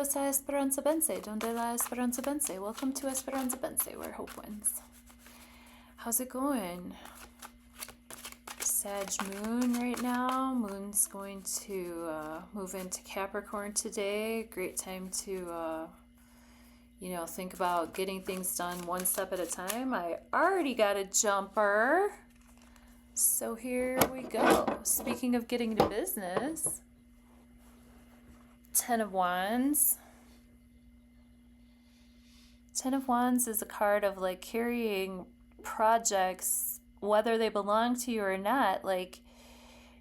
Bienvenidos a Esperanza Bense, donde la Esperanza Bense. Welcome to Esperanza Bense, where hope wins. How's it going? Sag moon right now. Moon's going to move into Capricorn today. Great time to, think about getting things done one step at a time. I already got a jumper. So here we go. Speaking of getting to business, 10 of Wands. 10 of Wands is a card of like carrying projects, whether they belong to you or not. Like,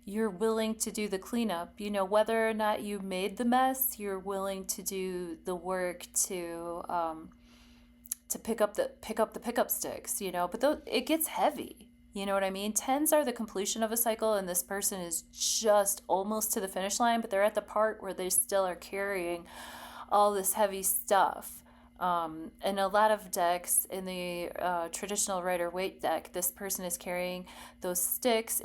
you're willing to do the cleanup, whether or not you made the mess, you're willing to do the work to pick up the pickup sticks, but it gets heavy. You know what I mean? 10s are the completion of a cycle, and this person is just almost to the finish line, but they're at the part where they still are carrying all this heavy stuff. In a lot of decks, in the traditional Rider-Waite deck, this person is carrying those sticks.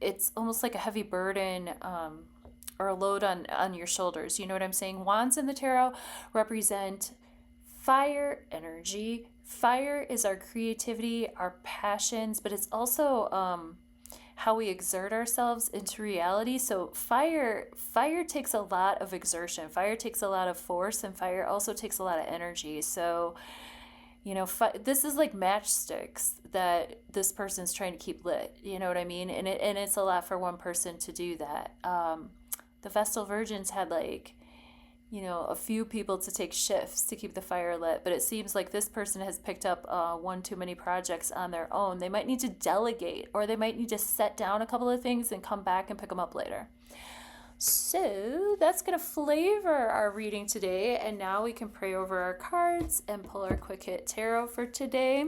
It's almost like a heavy burden or a load on your shoulders. You know what I'm saying? Wands in the tarot represent fire energy. Fire is our creativity, our passions, but it's also how we exert ourselves into reality. So fire takes a lot of exertion. Fire takes a lot of force, and fire also takes a lot of energy. So, this is like matchsticks that this person's trying to keep lit. You know what I mean? And it's a lot for one person to do that. The Vestal Virgins had a few people to take shifts to keep the fire lit, but it seems like this person has picked up one too many projects on their own. They might need to delegate, or they might need to set down a couple of things and come back and pick them up later. So that's going to flavor our reading today, and now we can pray over our cards and pull our Quick Hit Tarot for today.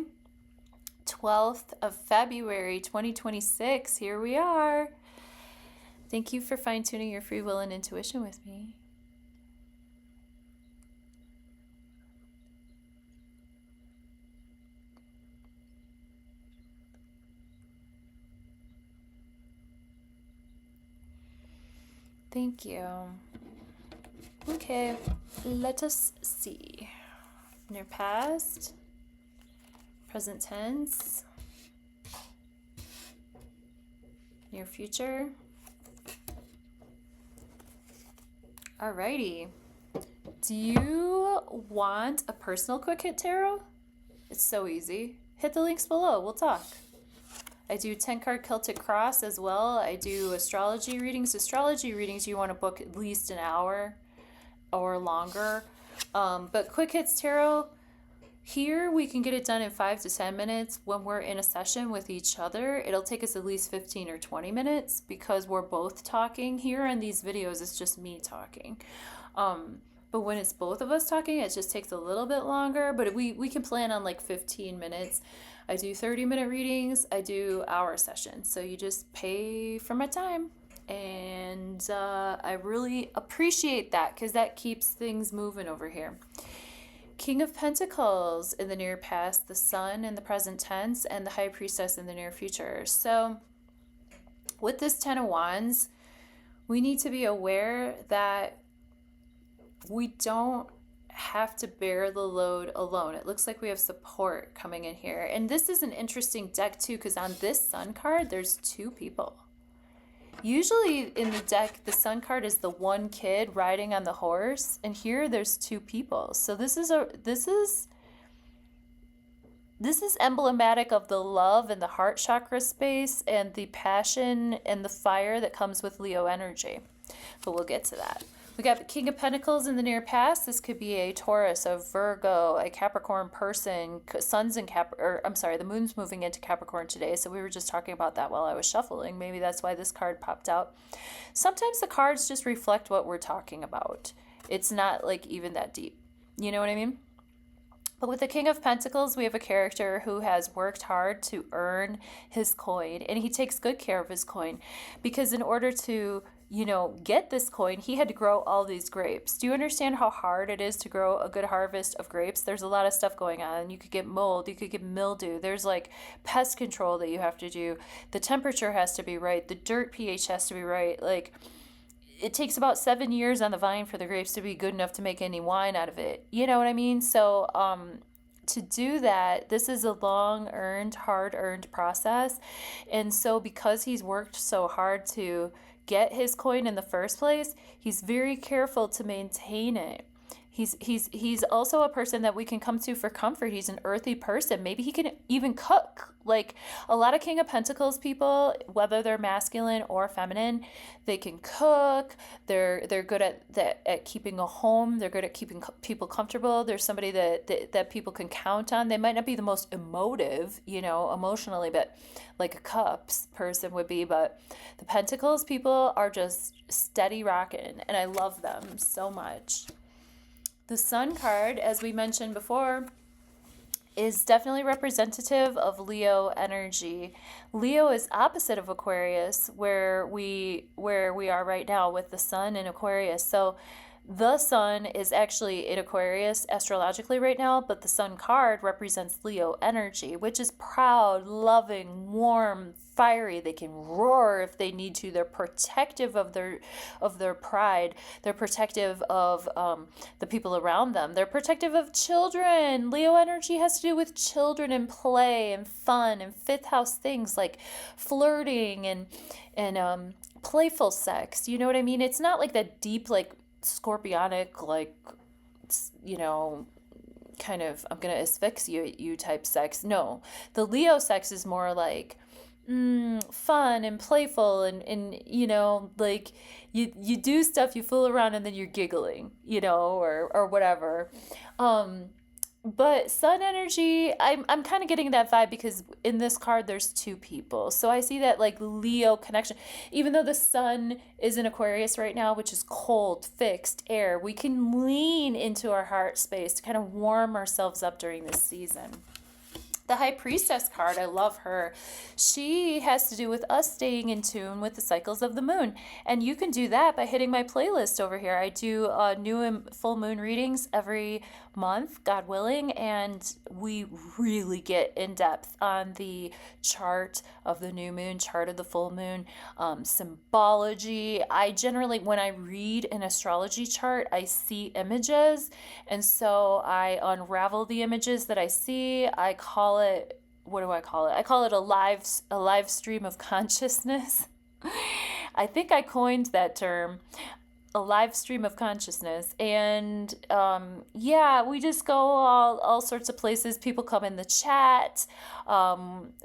12th of February, 2026. Here we are. Thank you for fine-tuning your free will and intuition with me. Thank you. Okay, let us see. Near past, present tense, near future. Alrighty. Do you want a personal Quick Hit Tarot? It's so easy. Hit the links below. We'll talk. I do 10-card Celtic Cross as well. I do astrology readings. Astrology readings, you want to book at least an hour or longer. But Quick Hits Tarot, here we can get it done in 5 to 10 minutes. When we're in a session with each other, it'll take us at least 15 or 20 minutes because we're both talking. Here in these videos, it's just me talking. But when it's both of us talking, it just takes a little bit longer. But we can plan on like 15 minutes. I do 30-minute readings. I do hour sessions. So you just pay for my time. And I really appreciate that because that keeps things moving over here. King of Pentacles in the near past, the Sun in the present tense, and the High Priestess in the near future. So with this 10 of Wands, we need to be aware that we don't have to bear the load alone. It looks like we have support coming in here. And this is an interesting deck too, because on this Sun card, there's 2 people. Usually in the deck, the Sun card is the one kid riding on the horse, and here there's 2 people. So this is emblematic of the love and the heart chakra space and the passion and the fire that comes with Leo energy. But we'll get to that. We got the King of Pentacles in the near past. This could be a Taurus, a Virgo, a Capricorn person. The moon's moving into Capricorn today, so we were just talking about that while I was shuffling. Maybe that's why this card popped out. Sometimes the cards just reflect what we're talking about. It's not like even that deep. You know what I mean? But with the King of Pentacles, we have a character who has worked hard to earn his coin, and he takes good care of his coin because in order to get this coin, he had to grow all these grapes. Do you understand how hard it is to grow a good harvest of grapes? There's a lot of stuff going on. You could get mold, you could get mildew. There's like pest control that you have to do. The temperature has to be right. The dirt pH has to be right. Like, it takes about 7 years on the vine for the grapes to be good enough to make any wine out of it. You know what I mean? So to do that, this is a hard earned process. And so because he's worked so hard to get his coin in the first place, he's very careful to maintain it. He's also a person that we can come to for comfort. He's an earthy person. Maybe he can even cook. Like a lot of King of Pentacles people, whether they're masculine or feminine, they can cook. They're good at keeping a home. They're good at keeping people comfortable. There's somebody that people can count on. They might not be the most emotive, emotionally, but like a Cups person would be. But the Pentacles people are just steady rocking, and I love them so much. The Sun card, as we mentioned before, is definitely representative of Leo energy. Leo is opposite of Aquarius, where we are right now with the Sun in Aquarius. So the Sun is actually in Aquarius astrologically right now, but the Sun card represents Leo energy, which is proud, loving, warm, fiery. They can roar if they need to. They're protective of their pride. They're protective of the people around them. They're protective of children. Leo energy has to do with children and play and fun and fifth house things like flirting and playful sex. You know what I mean? It's not like that deep, like scorpionic, like, kind of I'm gonna asphyxiate you type sex. No, the Leo sex is more like fun and playful and like you do stuff, you fool around, and then you're giggling, or whatever. But Sun energy, I'm kind of getting that vibe because in this card there's two people. So I see that like Leo connection. Even though the Sun is in Aquarius right now, which is cold, fixed air, we can lean into our heart space to kind of warm ourselves up during this season. The High Priestess card, I love her. She has to do with us staying in tune with the cycles of the moon. And you can do that by hitting my playlist over here. I do new and full moon readings every month, God willing, and we really get in depth on the chart of the new moon, chart of the full moon, symbology. I generally, when I read an astrology chart, I see images, and so I unravel the images that I see. I call it, what do I call it? I call it a live stream of consciousness. I think I coined that term, a live stream of consciousness. And we just go all sorts of places. People come in the chat.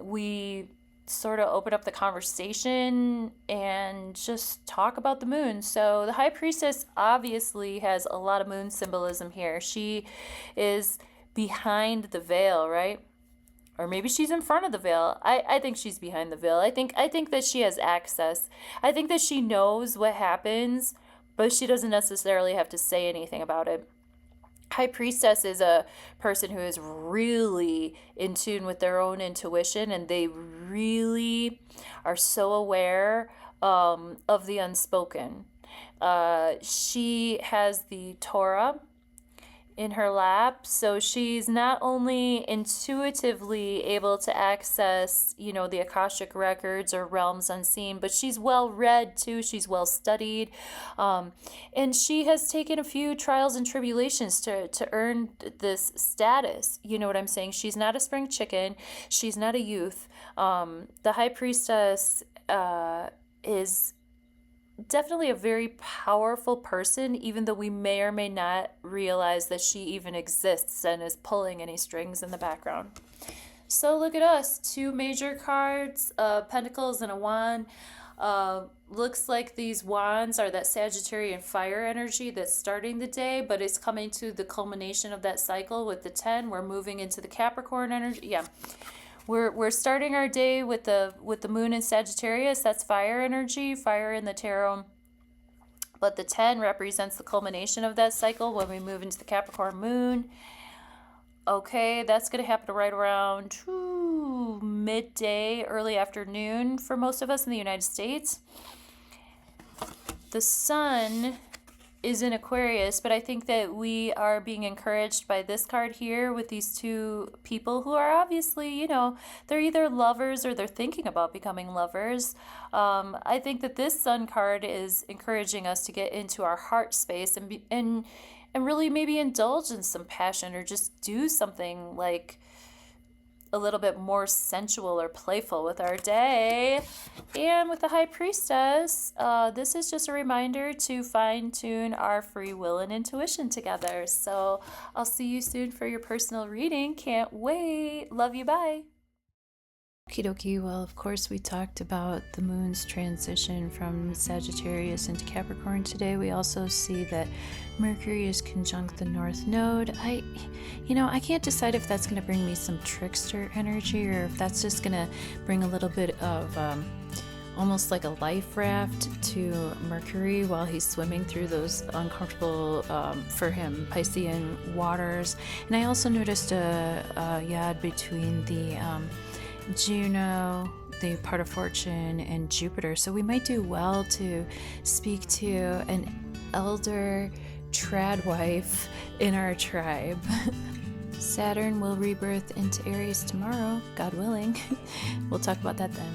We sort of open up the conversation and just talk about the moon. So the High Priestess obviously has a lot of moon symbolism here. She is behind the veil, right? Or maybe she's in front of the veil. I think she's behind the veil. I think that she has access. I think that she knows what happens, but she doesn't necessarily have to say anything about it. High Priestess is a person who is really in tune with their own intuition, and they really are so aware of the unspoken. She has the Torah in her lap, so she's not only intuitively able to access, the Akashic records or realms unseen, but she's well read too. She's well studied, and she has taken a few trials and tribulations to earn this status. You know what I'm saying? She's not a spring chicken. She's not a youth. The High Priestess is definitely a very powerful person, even though we may or may not realize that she even exists and is pulling any strings in the background. So look at us, two major cards, Pentacles and a wand. Looks like these wands are that Sagittarian fire energy that's starting the day, but it's coming to the culmination of that cycle with the 10. We're moving into the Capricorn energy. Yeah. We're starting our day with the moon in Sagittarius. That's fire energy, fire in the tarot. But the 10 represents the culmination of that cycle when we move into the Capricorn moon. Okay, that's going to happen right around midday, early afternoon for most of us in the United States. The sun is in Aquarius, but I think that we are being encouraged by this card here with these two people who are obviously, you know, they're either lovers or they're thinking about becoming lovers. I think that this Sun card is encouraging us to get into our heart space and really maybe indulge in some passion or just do something like a little bit more sensual or playful with our day. And with the High Priestess, this is just a reminder to fine-tune our free will and intuition together. So I'll see you soon for your personal reading. Can't wait. Love you. Bye. Okie dokie. Well, of course, we talked about the moon's transition from Sagittarius into Capricorn today. We also see that Mercury is conjunct the North Node. I can't decide if that's going to bring me some trickster energy or if that's just going to bring a little bit of almost like a life raft to Mercury while he's swimming through those uncomfortable, for him, Piscean waters. And I also noticed a yad between the Juno, the part of fortune, and Jupiter. So we might do well to speak to an elder trad wife in our tribe. Saturn will rebirth into Aries tomorrow, God willing. We'll talk about that then.